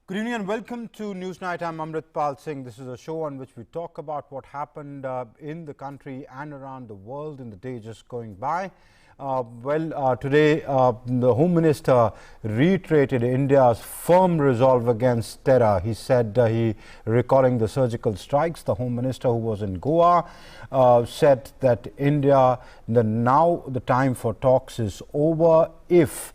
Good evening and welcome to Newsnight. I'm Amritpal Singh. This is a show on which we talk about what happened in the country and around the world in the day just going by. Today the Home Minister reiterated India's firm resolve against terror. He said, recalling the surgical strikes, the Home Minister who was in Goa said that now the time for talks is over. If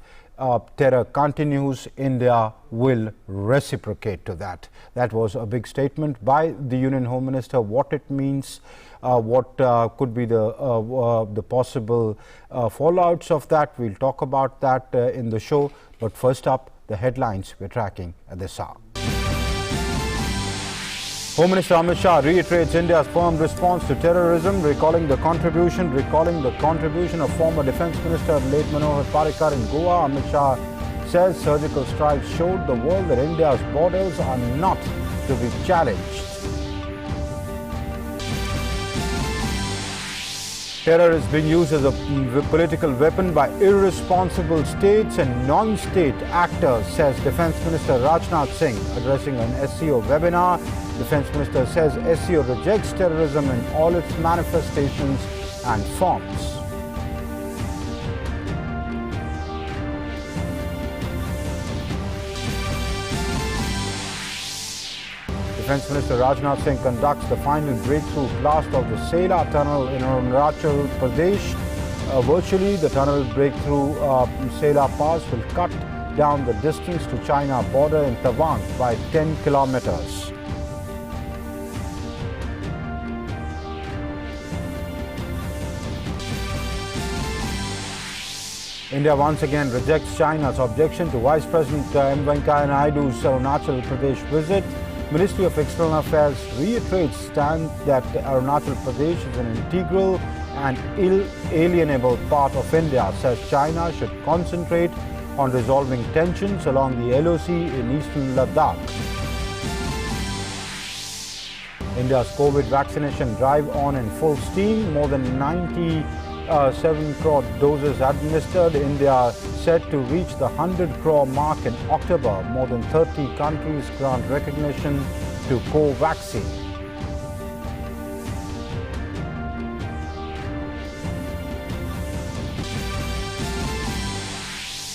terror continues, India will reciprocate to that. That was a big statement by the Union Home Minister. What it means, what could be the possible fallouts of that, we'll talk about that in the show. But first up, the headlines we're tracking at this hour. Home Minister Amit Shah reiterates India's firm response to terrorism, recalling the contribution of former Defence Minister late Manohar Parrikar in Goa. Amit Shah says surgical strikes showed the world that India's borders are not to be challenged. Terror is being used as a political weapon by irresponsible states and non-state actors, says Defence Minister Rajnath Singh, addressing an SCO webinar. Defence Minister says SCO rejects terrorism in all its manifestations and forms. Defence Minister Rajnath Singh conducts the final breakthrough blast of the Sela tunnel in Arunachal Pradesh. Virtually, the tunnel breakthrough Sela Pass will cut down the distance to China border in Tawang by 10 kilometers. India once again rejects China's objection to Vice President M. Venkaiah Naidu's Arunachal Pradesh visit. Ministry of External Affairs reiterates stance that Arunachal Pradesh is an integral and inalienable part of India, says China should concentrate on resolving tensions along the LOC in eastern Ladakh. India's COVID vaccination drive on in full steam. More than 97 crore doses administered. India set to reach the 100 crore mark in October. More than 30 countries grant recognition to Covaxin.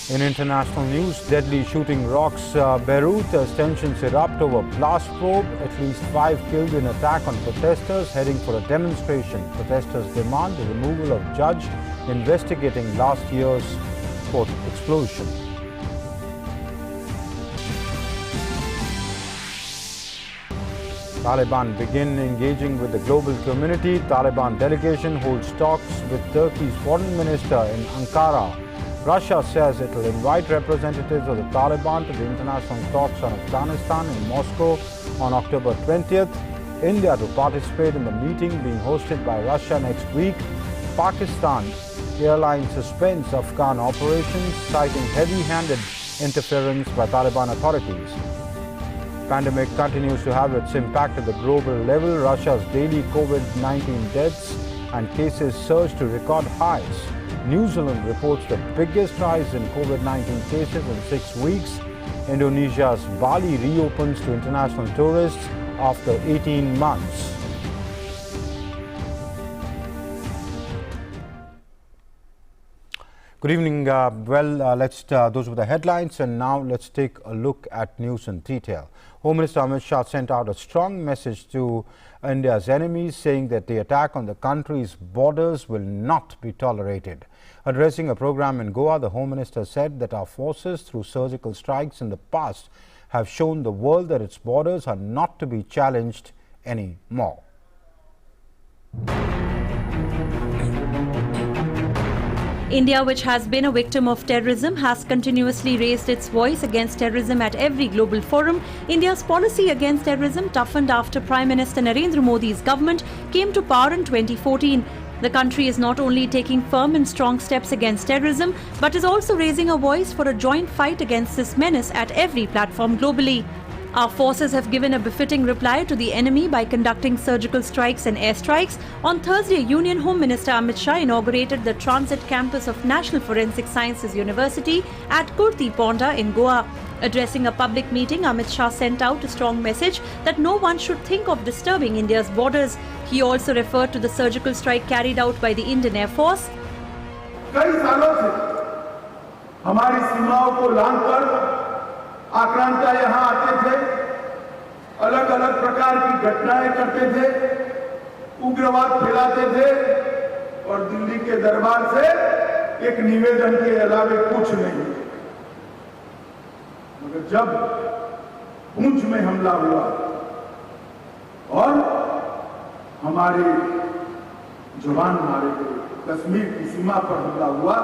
In international news, deadly Shooting Rocks Beirut as tensions erupt over blast probe. At least 5 killed in attack on protesters heading for a demonstration. Protesters demand the removal of judge investigating last year's port explosion. Taliban begin engaging with the global community. Taliban delegation holds talks with Turkey's foreign minister in Ankara. Russia says it will invite representatives of the Taliban to the international talks on Afghanistan in Moscow on October 20th. India to participate in the meeting being hosted by Russia next week. Pakistan airline suspends Afghan operations, citing heavy-handed interference by Taliban authorities. Pandemic continues to have its impact at the global level. Russia's daily COVID-19 deaths and cases surge to record highs. New Zealand reports the biggest rise in COVID-19 cases in 6 weeks. Indonesia's Bali reopens to international tourists after 18 months. Good evening. Those were the headlines, and now let's take a look at news in detail. Home Minister Amit Shah sent out a strong message to India's enemies, saying that the attack on the country's borders will not be tolerated. Addressing a program in Goa, the Home Minister said that our forces, through surgical strikes in the past, have shown the world that its borders are not to be challenged anymore. India, which has been a victim of terrorism, has continuously raised its voice against terrorism at every global forum. India's policy against terrorism toughened after Prime Minister Narendra Modi's government came to power in 2014. The country is not only taking firm and strong steps against terrorism, but is also raising a voice for a joint fight against this menace at every platform globally. Our forces have given a befitting reply to the enemy by conducting surgical strikes and airstrikes. On Thursday, Union Home Minister Amit Shah inaugurated the transit campus of National Forensic Sciences University at Kurti Ponda in Goa. Addressing a public meeting, Amit Shah sent out a strong message that no one should think of disturbing India's borders. He also referred to the surgical strike carried out by the Indian Air Force. कई सालों से हमारी सीमाओं को लांघकर आक्रांता यहां आते थे, अलग अलग प्रकार की घटनाएं करते थे, उग्रवाद फैलाते थे और दिल्ली के दरबार से एक निवेदन के अलावे कुछ नहीं। मगर जब पुंछ में हमला हुआ और हमारे जवान मारे गए, कश्मीर की सीमा पर हमला हुआ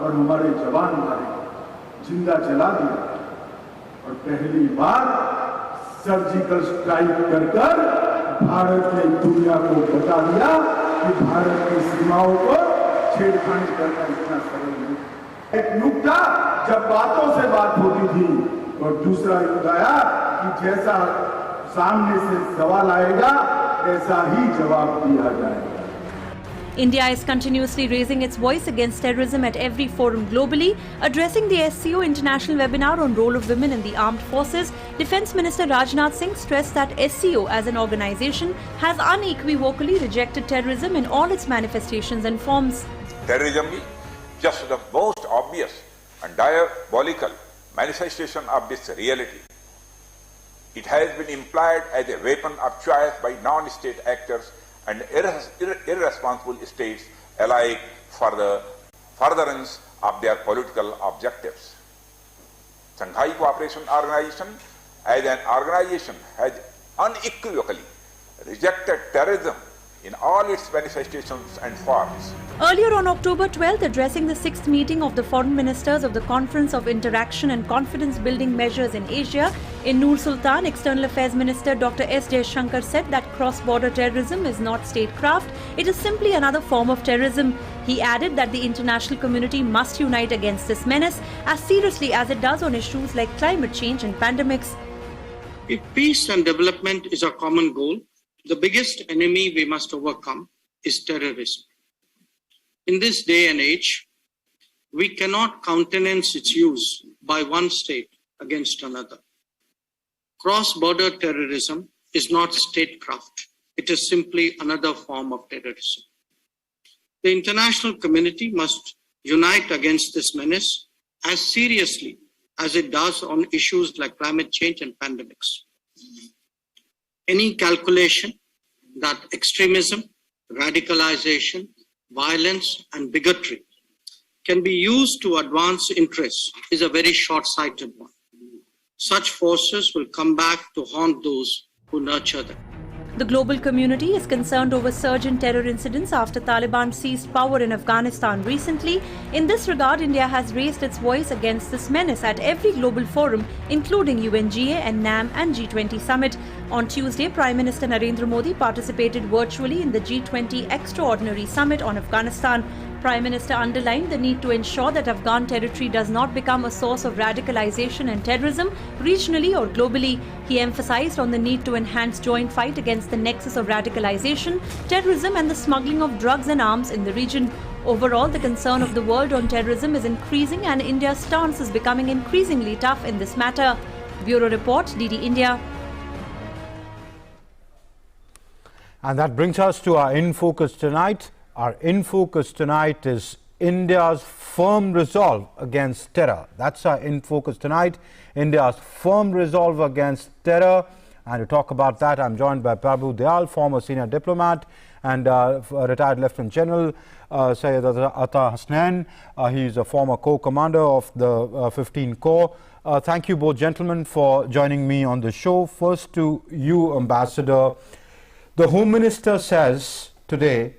और हमारे जवान मारे गए, जिंदा जला दिया और पहली बार सर्जिकल स्ट्राइक कर भारत ने दुनिया को बता दिया कि भारत की सीमाओं को छेड़खानी करना इतना सरल नहीं। एक युग था जब बातों से बात होती थी और दूसरा युग आया कि जैसा सामने से सवाल आएगा ऐसा ही जवाब दिया जाएगा। India is continuously raising its voice against terrorism at every forum globally. Addressing the SCO International Webinar on Role of Women in the Armed Forces, Defence Minister Rajnath Singh stressed that SCO as an organisation has unequivocally rejected terrorism in all its manifestations and forms. Terrorism is just the most obvious and diabolical manifestation of this reality. It has been employed as a weapon of choice by non-state actors and irresponsible states alike for the furtherance of their political objectives. Shanghai Cooperation Organization as an organization has unequivocally rejected terrorism in all its manifestations and forms. Earlier on October 12th, addressing the 6th meeting of the foreign ministers of the Conference of Interaction and Confidence Building Measures in Asia in Nur Sultan, External Affairs Minister Dr. S. Jaishankar said that cross-border terrorism is not statecraft, it is simply another form of terrorism. He added that the international community must unite against this menace as seriously as it does on issues like climate change and pandemics. If peace and development is our common goal, the biggest enemy we must overcome is terrorism. In this day and age, we cannot countenance its use by one state against another. Cross-border terrorism is not statecraft. It is simply another form of terrorism. The international community must unite against this menace as seriously as it does on issues like climate change and pandemics. Any calculation that extremism, radicalization, violence, and bigotry can be used to advance interests is a very short-sighted one. Such forces will come back to haunt those who nurture them. The global community is concerned over surge in terror incidents after Taliban seized power in Afghanistan recently. In this regard, India has raised its voice against this menace at every global forum, including UNGA and NAM and G20 summit. On Tuesday, Prime Minister Narendra Modi participated virtually in the G20 Extraordinary Summit on Afghanistan. Prime Minister underlined the need to ensure that Afghan territory does not become a source of radicalization and terrorism regionally or globally. He emphasized on the need to enhance joint fight against the nexus of radicalization, terrorism and the smuggling of drugs and arms in the region. Overall, the concern of the world on terrorism is increasing and India's stance is becoming increasingly tough in this matter. Bureau Report, DD India. And that brings us to our In Focus tonight. Our In Focus tonight is India's firm resolve against terror. That's our In Focus tonight. India's firm resolve against terror. And to talk about that, I'm joined by Prabhu Dayal, former senior diplomat and retired Lieutenant General Syed Atta Hasnain. He is a former co-commander of the 15 Corps. Thank you both gentlemen for joining me on the show. First to you, Ambassador. The Home Minister says today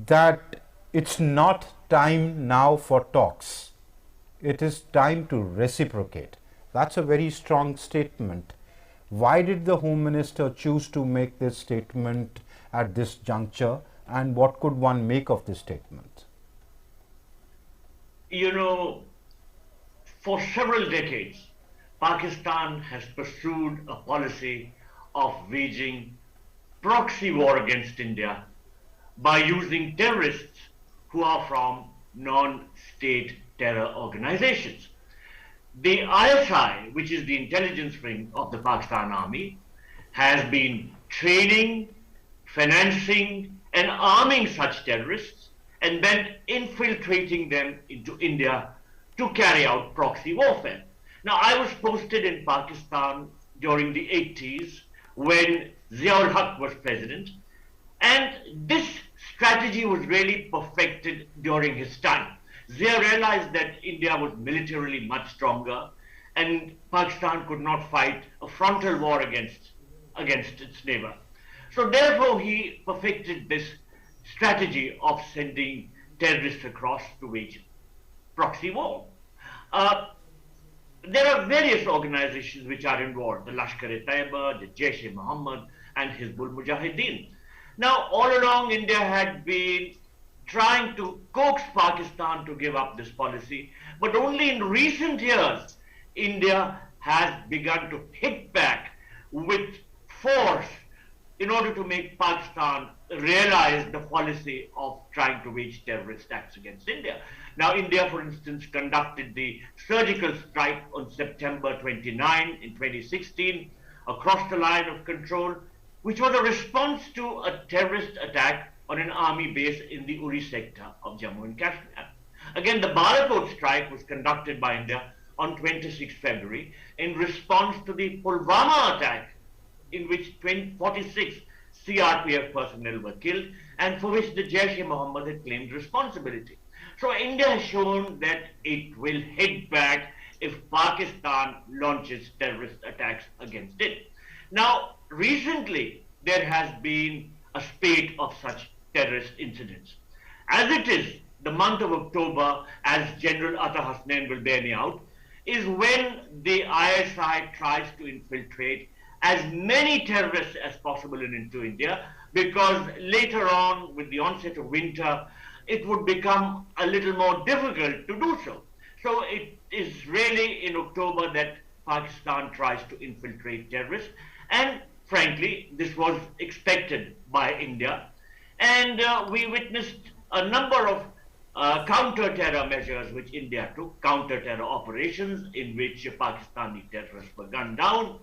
that it's not time now for talks. It is time to reciprocate. That's a very strong statement. Why did the Home Minister choose to make this statement at this juncture, and what could one make of this statement? You know, for several decades, Pakistan has pursued a policy of waging proxy war against India by using terrorists who are from non-state terror organizations. The ISI, which is the intelligence wing of the Pakistan Army, has been training, financing, and arming such terrorists and then infiltrating them into India to carry out proxy warfare. Now, I was posted in Pakistan during the 80s when Ziaul Haq was president, and this strategy was really perfected during his time. Zia realized that India was militarily much stronger and Pakistan could not fight a frontal war against its neighbor. So therefore he perfected this strategy of sending terrorists across to wage proxy war. There are various organizations which are involved, the Lashkar-e-Taiba, the Jaish-e-Mohammed, and Hizbul Mujahideen. Now, all along, India had been trying to coax Pakistan to give up this policy, but only in recent years, India has begun to hit back with force in order to make Pakistan realize the policy of trying to wage terrorist acts against India. Now, India, for instance, conducted the surgical strike on September 29 in 2016 across the line of control, which was a response to a terrorist attack on an army base in the Uri sector of Jammu and Kashmir. Again, the Balakot strike was conducted by India on 26 February in response to the Pulwama attack, in which 46 CRPF personnel were killed and for which the Jaish-e-Mohammed had claimed responsibility. So India has shown that it will hit back if Pakistan launches terrorist attacks against it. Now, recently, there has been a spate of such terrorist incidents. As it is, the month of October, as General Atta Hasnain will bear me out, is when the ISI tries to infiltrate as many terrorists as possible into India, because later on, with the onset of winter, it would become a little more difficult to do so. So it is really in October that Pakistan tries to infiltrate terrorists, and frankly, this was expected by India. And we witnessed a number of counter-terror measures which India took, counter-terror operations in which Pakistani terrorists were gunned down.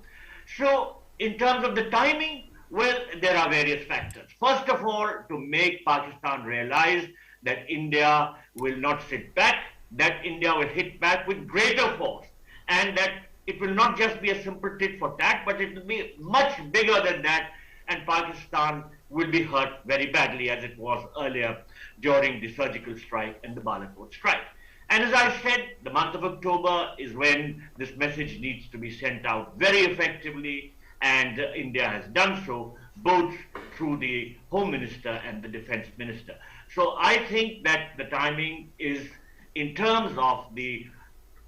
So in terms of the timing, well, there are various factors. First of all, to make Pakistan realize that India will not sit back, that India will hit back with greater force, and that it will not just be a simple tit for tat, but it will be much bigger than that, and Pakistan will be hurt very badly as it was earlier during the surgical strike and the Balakot strike. And as I said, the month of October is when this message needs to be sent out very effectively, and India has done so, both through the Home Minister and the Defense Minister. So I think that the timing is, in terms of the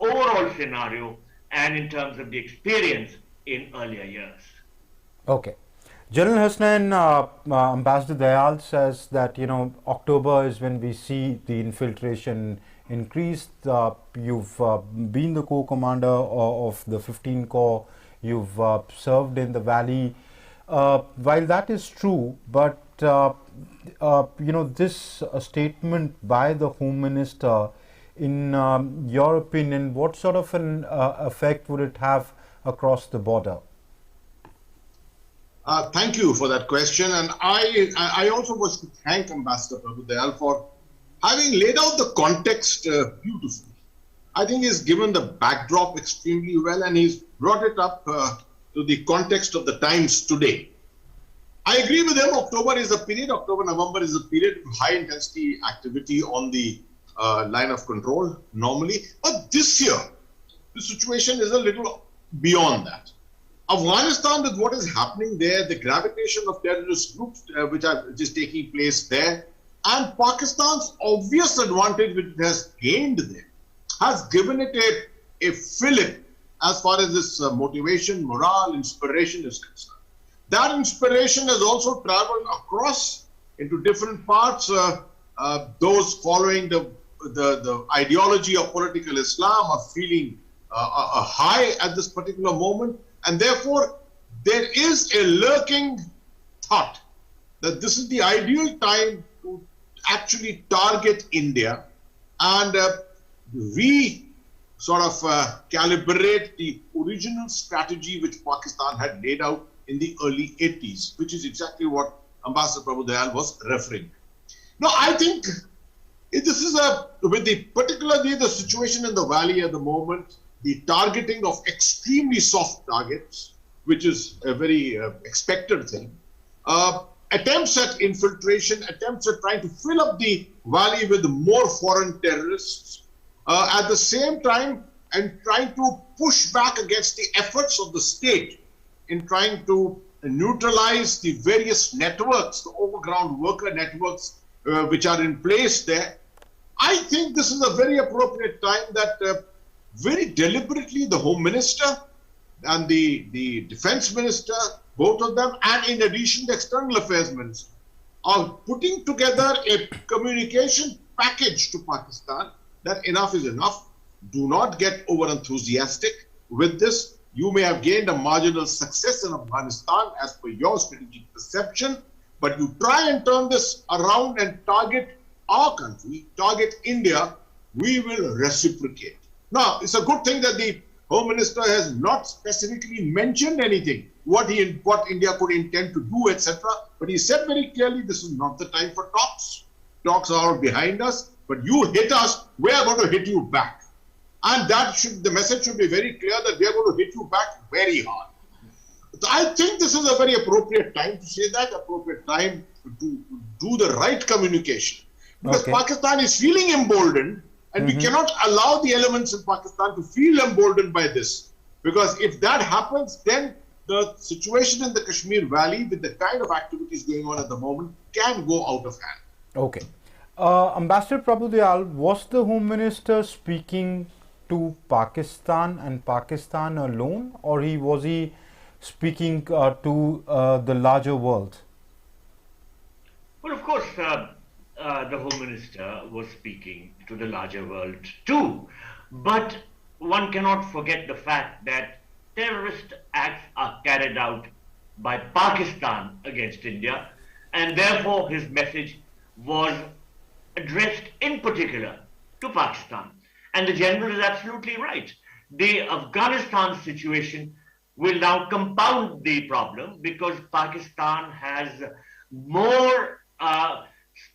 overall scenario and in terms of the experience in earlier years. Okay. General Hasnain, Ambassador Dayal says that, October is when we see the infiltration increase. You've been the co-commander of the 15 Corps. You've served in the valley. While that is true, but this statement by the Home Minister, in your opinion, what sort of an effect would it have across the border? Thank you for that question, and I also wish to thank Ambassador Prabhu Dayal for having laid out the context beautifully. I think he's given the backdrop extremely well, and he's brought it up to the context of the times today. I agree with him. October, November is a period of high intensity activity on the line of control normally. But this year, the situation is a little beyond that. Afghanistan, with what is happening there, the gravitation of terrorist groups which is taking place there, and Pakistan's obvious advantage which it has gained there, has given it a fillip as far as this motivation, morale, inspiration is concerned. That inspiration has also traveled across into different parts. Those following the ideology of political Islam are feeling a high at this particular moment, and therefore there is a lurking thought that this is the ideal time to actually target India and calibrate the original strategy which Pakistan had laid out in the early 80s, which is exactly what Ambassador Prabhu Dayal was referring. Now, I think this is particularly the situation in the valley at the moment, the targeting of extremely soft targets, which is a very expected thing. Attempts at infiltration, attempts at trying to fill up the valley with more foreign terrorists, at the same time, and trying to push back against the efforts of the state in trying to neutralize the various networks, the overground worker networks which are in place there. I think this is a very appropriate time that very deliberately the Home Minister and the Defense Minister, both of them, and in addition the External Affairs Minister, are putting together a communication package to Pakistan that enough is enough. Do not get over enthusiastic with this. You may have gained a marginal success in Afghanistan as per your strategic perception, but you try and turn this around and target our country, target India, we will reciprocate. Now, it's a good thing that the Home Minister has not specifically mentioned anything, what India could intend to do, etc. But he said very clearly, this is not the time for talks. Talks are behind us, but you hit us, we are going to hit you back. And the message should be very clear that we are going to hit you back very hard. So I think this is a very appropriate time to say that, appropriate time to do the right communication. Because Pakistan is feeling emboldened, and we cannot allow the elements in Pakistan to feel emboldened by this. Because if that happens, then the situation in the Kashmir Valley, with the kind of activities going on at the moment, can go out of hand. Okay. Ambassador Prabhu Dayal, was the Home Minister speaking to Pakistan and Pakistan alone, or was he speaking to the larger world? Well, of course, the Home Minister was speaking to the larger world too. But one cannot forget the fact that terrorist acts are carried out by Pakistan against India, and therefore his message was addressed in particular to Pakistan. And the General is absolutely right. The Afghanistan situation will now compound the problem because Pakistan has more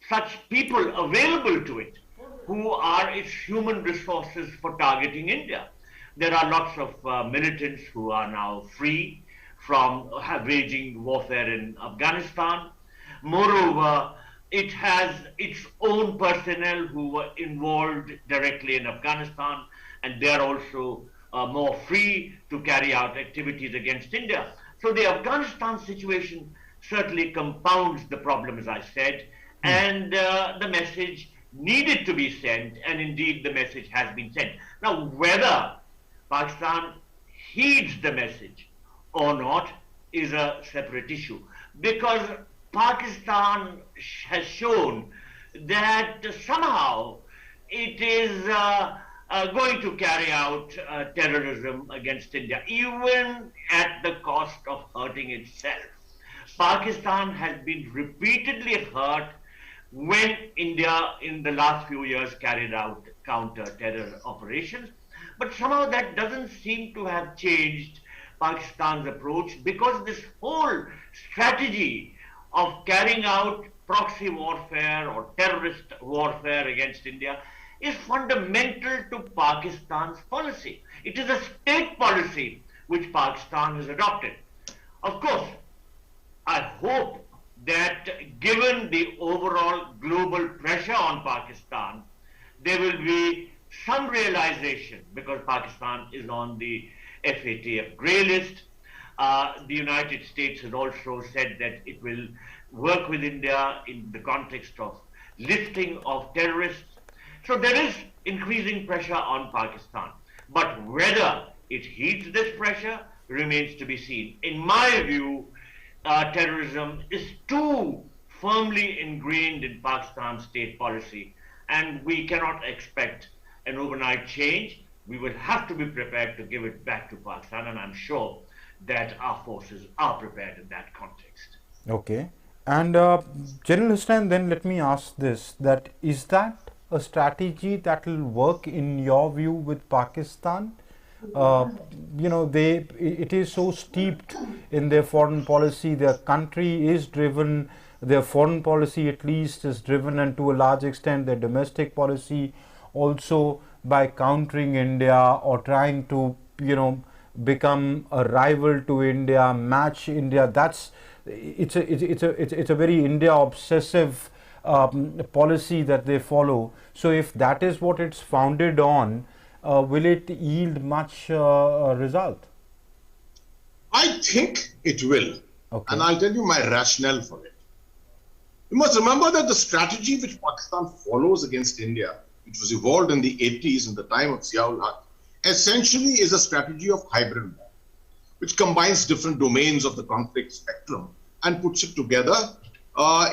such people available to it who are its human resources for targeting India. There are lots of militants who are now free from waging warfare in Afghanistan. Moreover, it has its own personnel who were involved directly in Afghanistan, and they are also more free to carry out activities against India. So the Afghanistan situation certainly compounds the problem, as I said, and the message needed to be sent, and indeed the message has been sent. Now, whether Pakistan heeds the message or not is a separate issue, because Pakistan has shown that somehow it is going to carry out terrorism against India, even at the cost of hurting itself. Pakistan has been repeatedly hurt when India in the last few years carried out counter-terror operations, but somehow that doesn't seem to have changed Pakistan's approach, because this whole strategy of carrying out proxy warfare or terrorist warfare against India is fundamental to Pakistan's policy. It is a state policy which Pakistan has adopted. Of course, I hope that given the overall global pressure on Pakistan, there will be some realization, because Pakistan is on the FATF grey list. The United States has also said that it will work with India in the context of lifting of terrorists. So there is increasing pressure on Pakistan. But whether it heeds this pressure remains to be seen. In my view, terrorism is too firmly ingrained in Pakistan's state policy, and we cannot expect an overnight change. we will have to be prepared to give it back to Pakistan, and I'm sure that our forces are prepared in that context. Okay. And General Hussain, then let me ask this, that is that a strategy that will work in your view with Pakistan? It is so steeped in their foreign policy. Their country is driven, their foreign policy at least is driven, and to a large extent their domestic policy also, by countering India or trying to become a rival to India, match India. It's a very India obsessive policy that they follow. So if that is what it's founded on, will it yield much result? I think it will. Okay. And I'll tell you my rationale for it. You must remember that the strategy which Pakistan follows against India, which was evolved in the 80s in the time of Ziaul Haq, essentially is a strategy of hybrid war, which combines different domains of the conflict spectrum and puts it together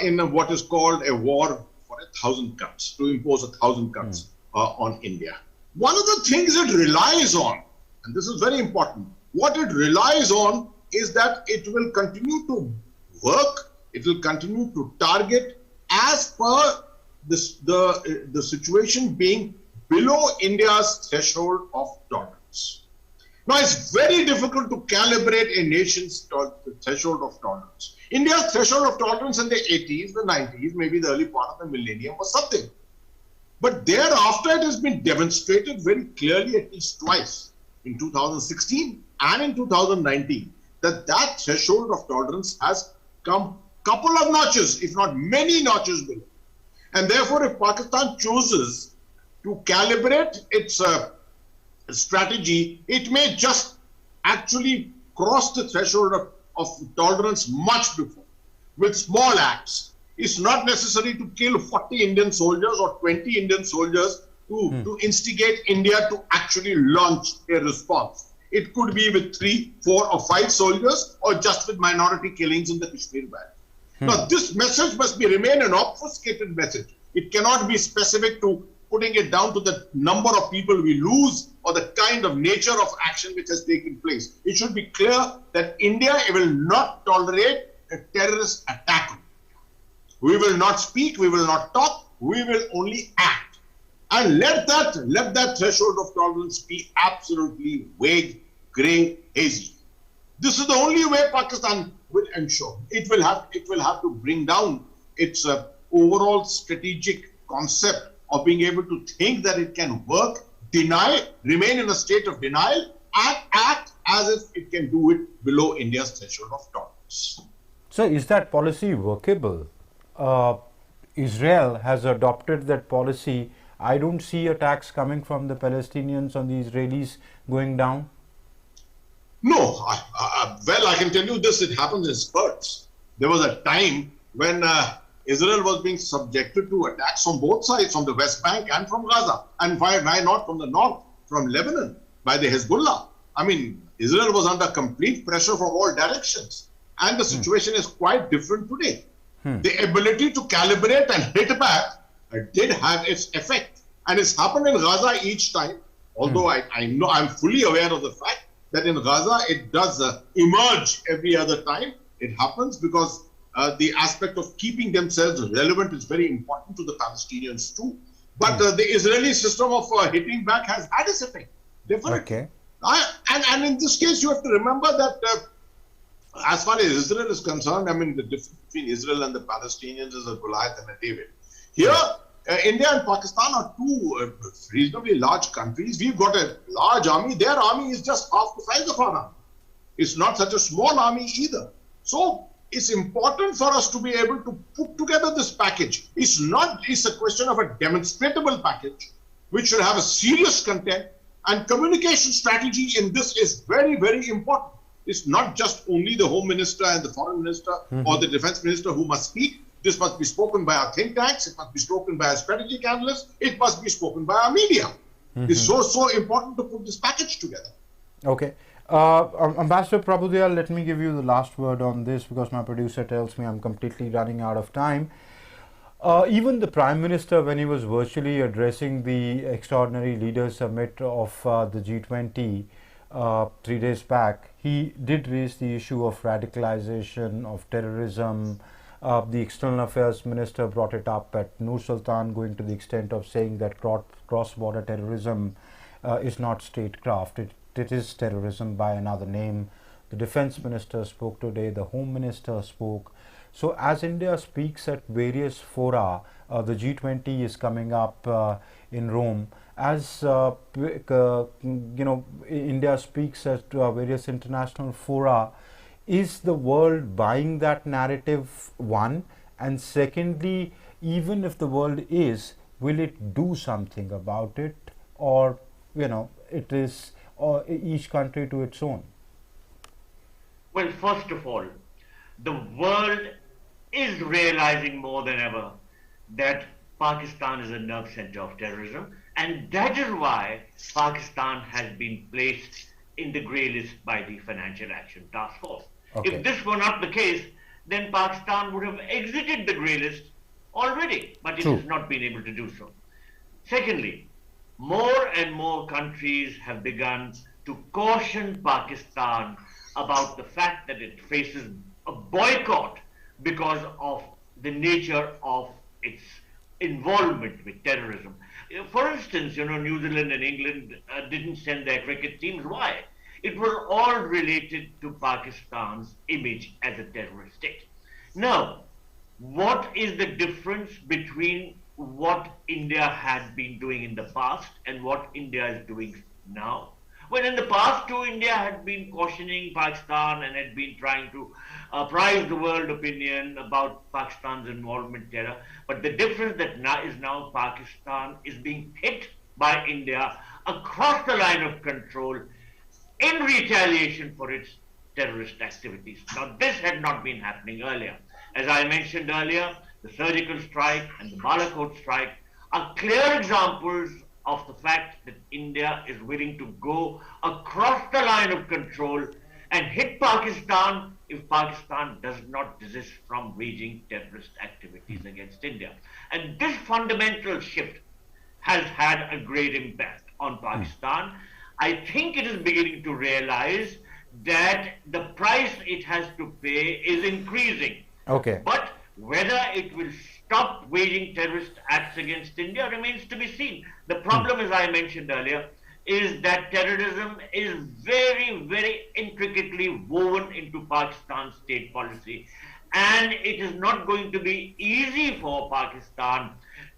in what is called a war for 1,000 cuts, to impose 1,000 cuts on India. One of the things it relies on, and this is very important, what it relies on is that it will continue to work, it will continue to target as per this, the situation being below India's threshold of tolerance. Now, it's very difficult to calibrate a nation's threshold of tolerance. India's threshold of tolerance in the 80s, the 90s, maybe the early part of the millennium was something. But thereafter, it has been demonstrated very clearly at least twice, in 2016 and in 2019, that that threshold of tolerance has come a couple of notches, if not many notches below. And therefore, if Pakistan chooses to calibrate its strategy, it may just actually cross the threshold of tolerance much before, with small acts. It's not necessary to kill 40 Indian soldiers or 20 Indian soldiers to instigate India to actually launch a response. It could be with 3, 4 or 5 soldiers, or just with minority killings in the Kashmir Valley. Now, this message must remain an obfuscated message. It cannot be specific to putting it down to the number of people we lose or the kind of nature of action which has taken place. It should be clear that India will not tolerate a terrorist attack on India. We will not speak, we will not talk, we will only act. And let that threshold of tolerance be absolutely vague, grey, hazy. This is the only way Pakistan will ensure. It will have to bring down its overall strategic concept of being able to think that it can work, deny, remain in a state of denial, and act as if it can do it below India's threshold of tolerance. So is that policy workable? Israel has adopted that policy. I don't see attacks coming from the Palestinians on the Israelis going down. No, well, I can tell you this, it happens in spurts. There was a time when Israel was being subjected to attacks from both sides, from the West Bank and from Gaza. And why not from the north, from Lebanon, by the Hezbollah? I mean, Israel was under complete pressure from all directions. And the situation is quite different today. The ability to calibrate and hit back did have its effect. And it's happened in Gaza each time. Although I know, I'm fully aware of the fact that in Gaza it does emerge every other time. It happens because the aspect of keeping themselves relevant is very important to the Palestinians too. But the Israeli system of hitting back has had its effect, definitely. Okay. And in this case, you have to remember that as far as Israel is concerned, I mean, the difference between Israel and the Palestinians is a Goliath and a David. Here, India and Pakistan are two reasonably large countries. We've got a large army. Their army is just half the size of our army. It's not such a small army either. So it's important for us to be able to put together this package. It's a question of a demonstrable package, which should have a serious content, and communication strategy in this is very, very important. It's not just only the Home Minister and the Foreign Minister or the Defense Minister who must speak. This must be spoken by our think tanks. It must be spoken by our strategic analysts. It must be spoken by our media. It's so important to put this package together. Okay. Ambassador Prabhudev, let me give you the last word on this because my producer tells me I'm completely running out of time. Even the Prime Minister, when he was virtually addressing the Extraordinary Leaders Summit of the G20 3 days back, he did raise the issue of radicalization, of terrorism. The External Affairs Minister brought it up at Nur Sultan, going to the extent of saying that cross-border terrorism is not statecraft. It is terrorism by another name. The Defense Minister spoke today, the Home Minister spoke. So as India speaks at various fora, the G20 is coming up in Rome. As India speaks at various international fora, is the world buying that narrative, one? And secondly, even if the world is, will it do something about it, or it is each country to its own? Well, first of all, the world is realizing more than ever that Pakistan is a nerve center of terrorism, and that is why Pakistan has been placed in the grey list by the Financial Action Task Force. Okay. If this were not the case, then Pakistan would have exited the grey list already, but it has not been able to do so. Secondly, more and more countries have begun to caution Pakistan about the fact that it faces a boycott because of the nature of its involvement with terrorism. For instance, New Zealand and England didn't send their cricket teams. Why? It was all related to Pakistan's image as a terrorist state. Now, what is the difference between what India had been doing in the past and what India is doing now? Well, in the past too, India had been cautioning Pakistan and had been trying to apprise the world opinion about Pakistan's involvement in terror. But the difference that now Pakistan is being hit by India across the line of control in retaliation for its terrorist activities. Now, this had not been happening earlier. As I mentioned earlier, the surgical strike and the Balakot strike are clear examples of the fact that India is willing to go across the line of control and hit Pakistan if Pakistan does not desist from waging terrorist activities against India. And this fundamental shift has had a great impact on Pakistan. I think it is beginning to realize that the price it has to pay is increasing. Okay. But whether it will stop waging terrorist acts against India remains to be seen. The problem, as I mentioned earlier, is that terrorism is very, very intricately woven into Pakistan's state policy. And it is not going to be easy for Pakistan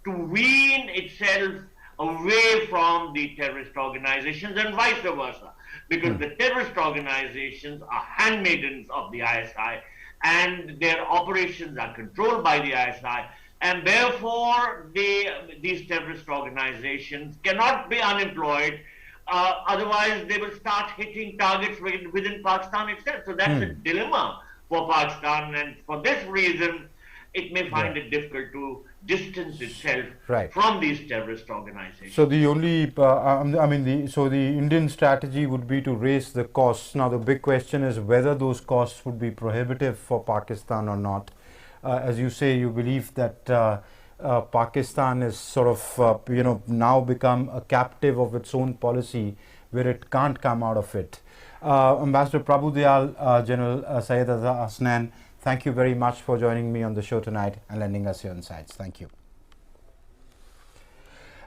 to wean itself away from the terrorist organizations and vice versa. Because the terrorist organizations are handmaidens of the ISI, and their operations are controlled by the ISI, and therefore these terrorist organizations cannot be unemployed, otherwise they will start hitting targets within Pakistan itself. So that's a dilemma for Pakistan, and for this reason it may find it difficult to distance itself from these terrorist organizations. So the only, so the Indian strategy would be to raise the costs. Now the big question is whether those costs would be prohibitive for Pakistan or not. As you say, you believe that Pakistan is sort of, now become a captive of its own policy where it can't come out of it. Ambassador Prabhu Dayal, General Syed Azhar Hasnain, thank you very much for joining me on the show tonight and lending us your insights. Thank you.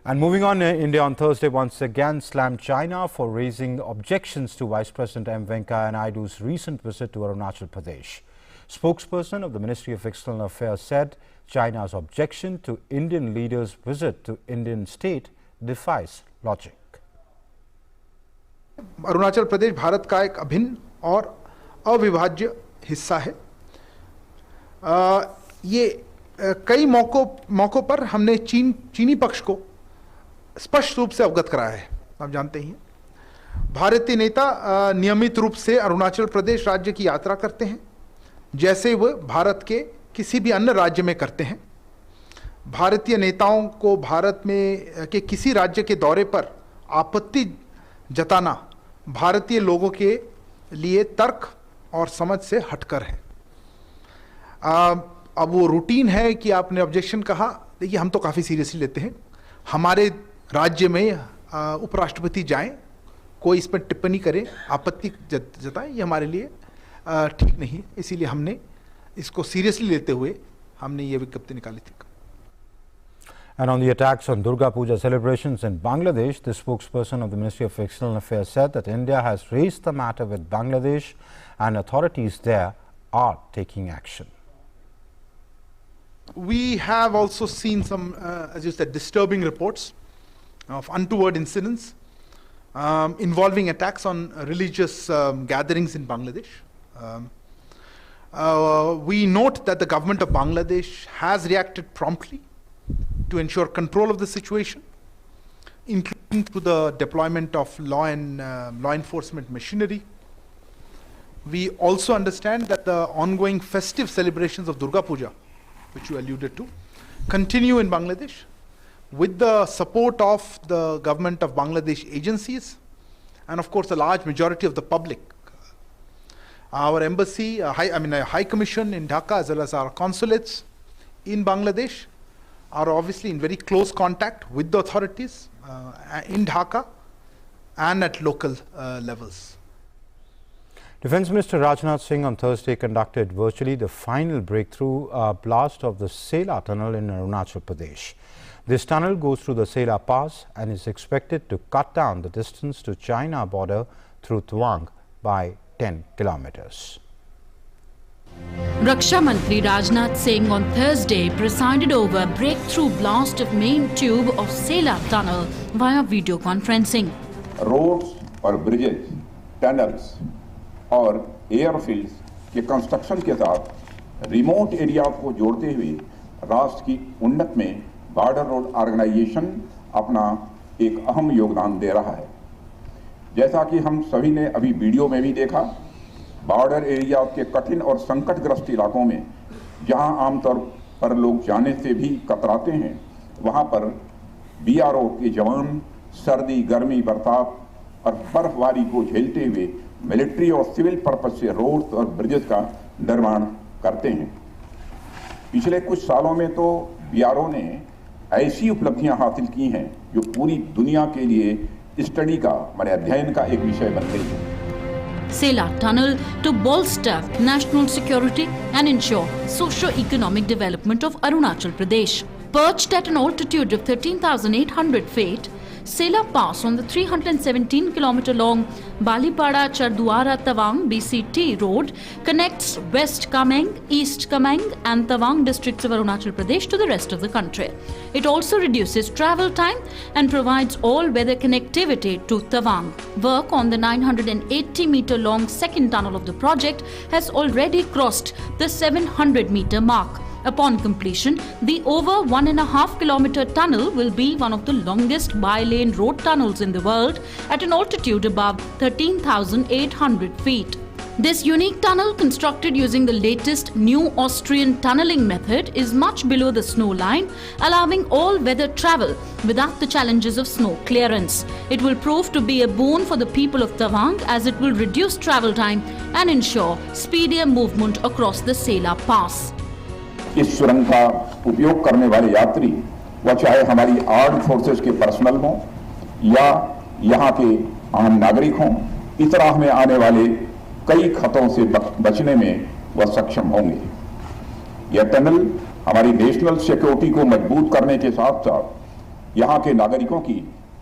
And moving on, India on Thursday once again slammed China for raising objections to Vice President M. Venkaiah Naidu's recent visit to Arunachal Pradesh. Spokesperson of the Ministry of External Affairs said China's objection to Indian leaders' visit to Indian state defies logic. Arunachal Pradesh Bharat का एक अभिन्न और अविभाज्य हिस्सा है। ये कई मौकों पर हमने चीनी पक्ष को स्पष्ट रूप से अवगत कराया है। आप जानते ही हैं भारतीय नेता नियमित रूप से अरुणाचल प्रदेश राज्य की यात्रा करते हैं जैसे वह भारत के किसी भी अन्य राज्य में करते हैं। भारतीय नेताओं को भारत में के किसी राज्य के दौरे पर आपत्ति जताना भारतीय लोगों के लिए तर्क और समझ से हटकर है। अब वो रूटीन है कि आपने ऑब्जेक्शन कहा, देखिए हम तो काफ़ी सीरियसली लेते हैं। हमारे राज्य में उपराष्ट्रपति जाएं, कोई इस पर टिप्पणी करे, आपत्ति जताएं, ये हमारे लिए ठीक नहीं है। इसीलिए हमने इसको सीरियसली लेते हुए हमने ये विज्ञप्ति निकाली थी। And on the attacks on Durga Puja celebrations in Bangladesh, the spokesperson of the Ministry of External Affairs said that India has raised the matter with Bangladesh and authorities there are taking action. We have also seen some, as you said, disturbing reports of untoward incidents involving attacks on religious gatherings in Bangladesh. We note that the government of Bangladesh has reacted promptly to ensure control of the situation, including through the deployment of law enforcement machinery. We also understand that the ongoing festive celebrations of Durga Puja, which you alluded to, continue in Bangladesh with the support of the government of Bangladesh agencies and of course a large majority of the public. Our embassy, High Commission in Dhaka, as well as our consulates in Bangladesh are obviously in very close contact with the authorities in Dhaka and at local levels. Defence Minister Rajnath Singh on Thursday conducted virtually the final breakthrough blast of the Sela tunnel in Arunachal Pradesh. This tunnel goes through the Sela Pass and is expected to cut down the distance to China border through Tawang by 10 kilometers. Raksha Mantri Rajnath Singh on Thursday presided over breakthrough blast of main tube of Sela tunnel via video conferencing. Roads और bridges, tunnels और airfields के construction के साथ remote area को जोड़ते हुए राष्ट्र की उन्नत में बॉर्डर रोड ऑर्गेनाइजेशन अपना एक अहम योगदान दे रहा है। जैसा कि हम सभी ने अभी वीडियो में भी देखा, बॉर्डर एरिया के कठिन और संकटग्रस्त इलाकों में जहां आमतौर पर लोग जाने से भी कतराते हैं, वहां पर बीआरओ के जवान सर्दी, गर्मी, बरसात और बर्फबारी को झेलते हुए मिलिट्री और सिविल पर्पस से रोड्स और ब्रिजेस का निर्माण करते हैं। पिछले कुछ सालों में तो बीआरओ ने ऐसी उपलब्धियां हासिल की हैं जो पूरी दुनिया के लिए स्टडी का, माने अध्ययन का एक विषय बन गई है। Sela tunnel to bolster national security and ensure socio-economic development of Arunachal Pradesh. Perched at an altitude of 13,800 feet, Sela Pass on the 317-kilometer long Balipada Charduara Tawang BCT road connects West Kameng, East Kameng and Tawang districts of Arunachal Pradesh to the rest of the country. It also reduces travel time and provides all-weather connectivity to Tawang. Work on the 980-meter-long second tunnel of the project has already crossed the 700-meter mark. Upon completion, the over 1.5-kilometer tunnel will be one of the longest bi-lane road tunnels in the world at an altitude above 13,800 feet. This unique tunnel, constructed using the latest new Austrian tunneling method, is much below the snow line, allowing all-weather travel without the challenges of snow clearance. It will prove to be a boon for the people of Tawang as it will reduce travel time and ensure speedier movement across the Sela Pass. इस सुरंग का उपयोग करने वाले यात्री, वह चाहे हमारी आर्म्ड फोर्सेस के पर्सनल हों या यहाँ के आम नागरिक हों, इस राह में आने वाले कई खतरों से बचने में वह सक्षम होंगे। यह टनल हमारी नेशनल सिक्योरिटी को मजबूत करने के साथ साथ यहाँ के नागरिकों की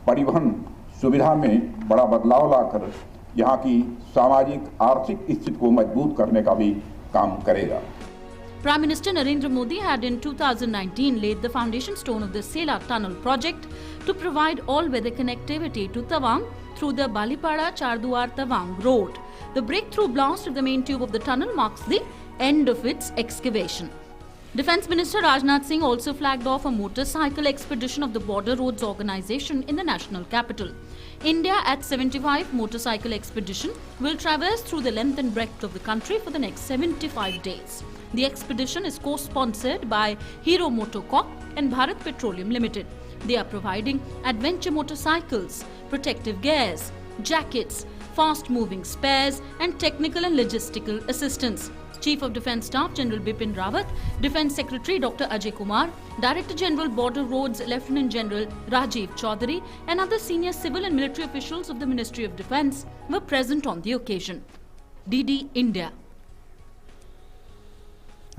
परिवहन सुविधा में बड़ा बदलाव लाकर यहाँ की सामाजिक आर्थिक स्थिति को मजबूत करने का भी काम करेगा। Prime Minister Narendra Modi had in 2019 laid the foundation stone of the Sela tunnel project to provide all-weather connectivity to Tawang through the Balipada Charduar Tawang road. The breakthrough blast of the main tube of the tunnel marks the end of its excavation. Defence Minister Rajnath Singh also flagged off a motorcycle expedition of the Border Roads Organisation in the national capital. India at 75 motorcycle expedition will traverse through the length and breadth of the country for the next 75 days. The expedition is co-sponsored by Hero MotoCorp and Bharat Petroleum Limited. They are providing adventure motorcycles, protective gears, jackets, fast-moving spares and technical and logistical assistance. Chief of Defence Staff General Bipin Rawat, Defence Secretary Dr. Ajay Kumar, Director General Border Roads Lieutenant General Rajiv Chaudhary and other senior civil and military officials of the Ministry of Defence were present on the occasion. DD India.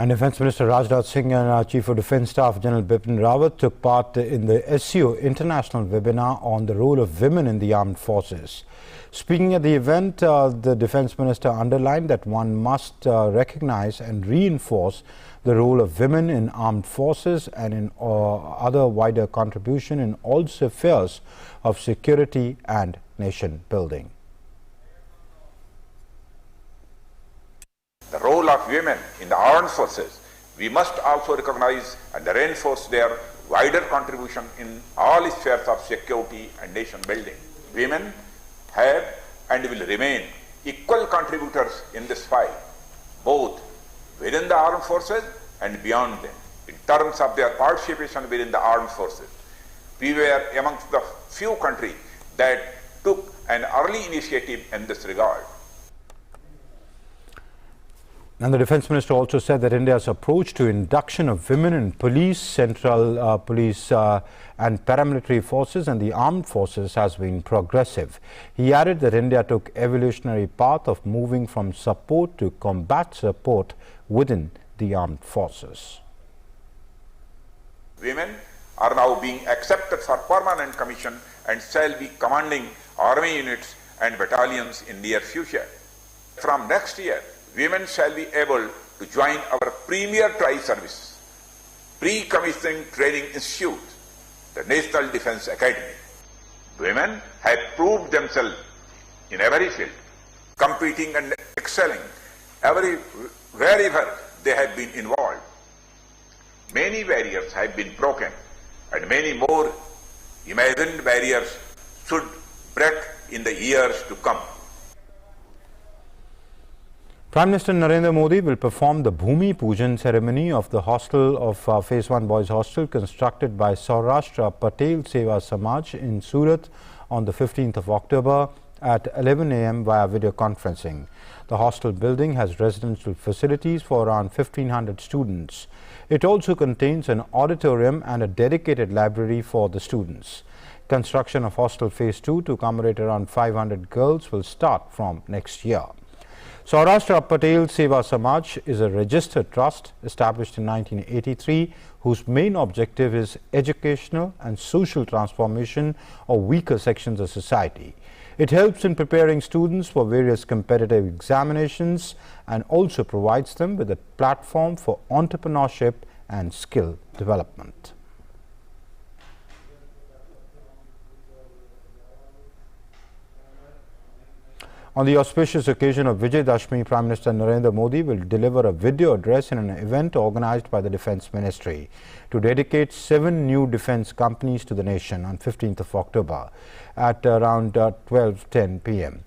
And Defence Minister Rajnath Singh and Chief of Defence Staff General Bipin Rawat took part in the SCO International webinar on the role of women in the armed forces. Speaking at the event, the Defence Minister underlined that one must recognize and reinforce the role of women in armed forces and in other wider contribution in all spheres of security and nation building. The role of women in the armed forces, we must also recognize and reinforce their wider contribution in all spheres of security and nation building. Women have and will remain equal contributors in this fight, both within the armed forces and beyond them. In terms of their participation within the armed forces, we were amongst the few countries that took an early initiative in this regard. And the Defence Minister also said that India's approach to induction of women in police, central police and paramilitary forces and the armed forces has been progressive. He added that India took evolutionary path of moving from support to combat support within the armed forces. Women are now being accepted for permanent commission and shall be commanding army units and battalions in near future. From next year, women shall be able to join our premier tri-service, pre-commissioning training institute, the National Defence Academy. Women have proved themselves in every field, competing and excelling wherever they have been involved. Many barriers have been broken and many more imagined barriers should break in the years to come. Prime Minister Narendra Modi will perform the Bhumi Pujan ceremony of the hostel of Phase 1 Boys Hostel constructed by Saurashtra Patel Seva Samaj in Surat on the 15th of October at 11 a.m. via video conferencing. The hostel building has residential facilities for around 1,500 students. It also contains an auditorium and a dedicated library for the students. Construction of hostel Phase 2 to accommodate around 500 girls will start from next year. Saurashtra Patel Seva Samaj is a registered trust established in 1983 whose main objective is educational and social transformation of weaker sections of society. It helps in preparing students for various competitive examinations and also provides them with a platform for entrepreneurship and skill development. On the auspicious occasion of Vijay Dashmi, Prime Minister Narendra Modi will deliver a video address in an event organized by the Defence Ministry to dedicate 7 new defence companies to the nation on 15th of October at around 12:10 p.m.